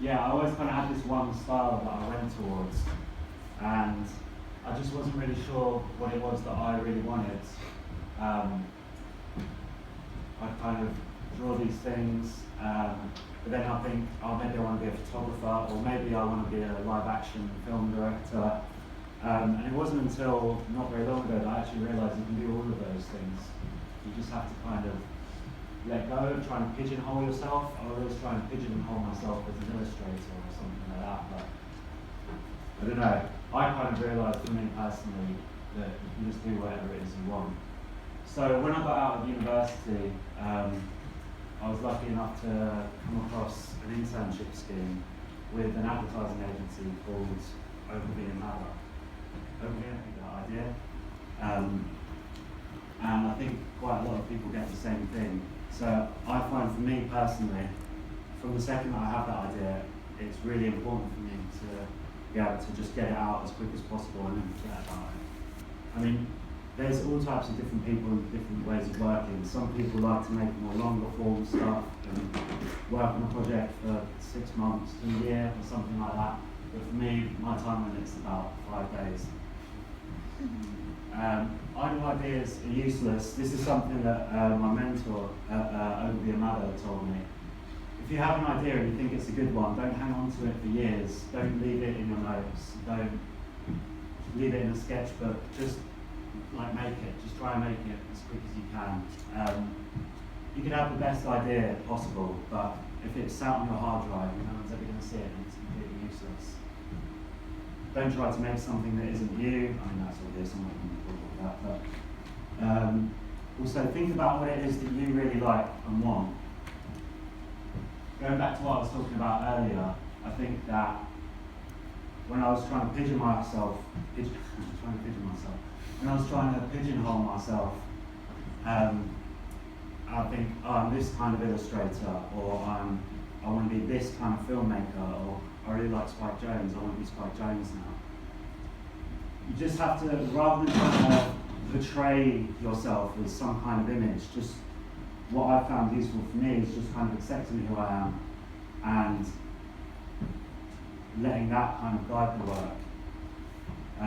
yeah, I always kind of had this one style that I went towards, and I just wasn't really sure what it was that I really wanted. I'd kind of draw these things, but then I think, oh, maybe I want to be a photographer, or maybe I want to be a live action film director. And it wasn't until not very long ago that I actually realised you can do all of those things. You just have to kind of let go of trying to pigeonhole yourself. I was always trying to pigeonhole myself as an illustrator or something like that, but I don't know. I kind of realised for me personally that you can just do whatever it is you want. So when I got out of university, I was lucky enough to come across an internship scheme with an advertising agency called Ogilvy and Mather. Ogilvy, I think that idea. And I think quite a lot of people get the same thing. So I find for me personally, from the second that I have that idea, it's really important for me to be able to just get it out as quick as possible and then forget about it. I mean, there's all types of different people and different ways of working. Some people like to make more longer form stuff and work on a project for 6 months to a year or something like that. But for me, my time limit's about 5 days. Idle ideas are useless. This is something that my mentor at Ogilvy and Mather told me. If you have an idea and you think it's a good one, don't hang on to it for years. Don't leave it in your notes. Don't leave it in a sketchbook. Just make it. Just try and make it as quick as you can. You can have the best idea possible, but if it's sat on your hard drive, no one's ever going to see it and it's completely useless. Don't try to make something that isn't you. I mean, that's obvious, I'm not going to talk about that. But also, think about what it is that you really like and want. Going back to what I was talking about earlier, I think that when I was trying to pigeonhole myself, I think, oh, I'm this kind of illustrator, or I want to be this kind of filmmaker, or I really like Spike Jonze, I want to be Spike Jonze now. You just have to, rather than trying to portray yourself as some kind of image, just what I've found useful for me is just kind of accepting who I am and letting that kind of guide the work. I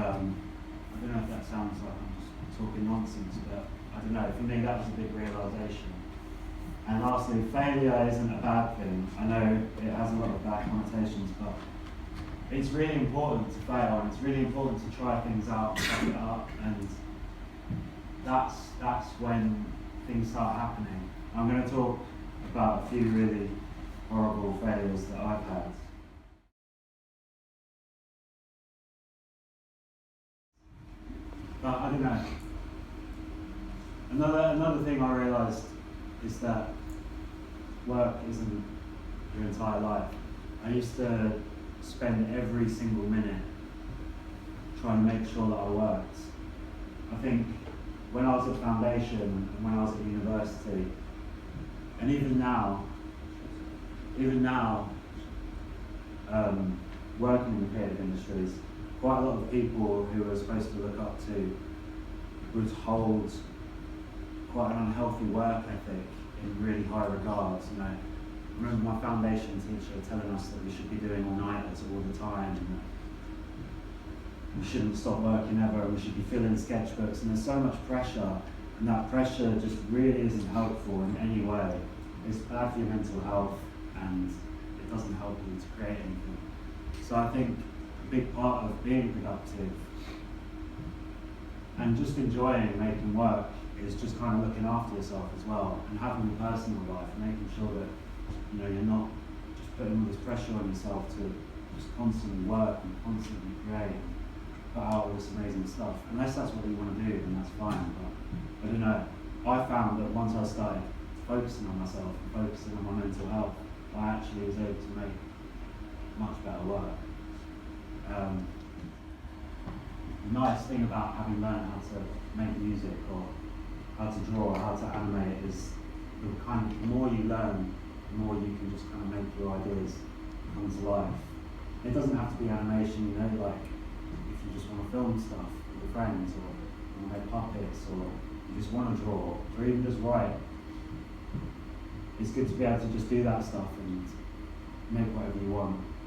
don't know if that sounds like I'm just talking nonsense, but I don't know, for me that was a big realisation. And lastly, failure isn't a bad thing. I know it has a lot of bad connotations, but it's really important to fail, and it's really important to try things out, fuck it up, and that's when things start happening. I'm going to talk about a few really horrible failures that I've had. But I don't know. Another thing I realised is that work isn't your entire life. I used to spend every single minute trying to make sure that I worked. I think when I was at foundation and when I was at university, and even now, working in the creative industries, quite a lot of people who are supposed to look up to would hold quite an unhealthy work ethic in really high regards. You know, I remember my foundation teacher telling us that we should be doing all-nighters all the time, and that we shouldn't stop working ever, and we should be filling sketchbooks, and there's so much pressure, and that pressure just really isn't helpful in any way. It's bad for your mental health, and it doesn't help you to create anything. So I think a big part of being productive and just enjoying making work is just kind of looking after yourself as well, and having a personal life, making sure that you're not just putting all this pressure on yourself to just constantly work and constantly create and put out all this amazing stuff. Unless that's what you want to do, then that's fine. But I don't know. I found that once I started focusing on myself and focusing on my mental health, I actually was able to make much better work. The nice thing about having learned how to make music or how to draw or how to animate is the more you learn, the more you can just kind of make your ideas come to life. It doesn't have to be animation, like if you just want to film stuff with your friends, or you want to make puppets, or you just want to draw, or even just write. It's good to be able to just do that stuff and whatever you want.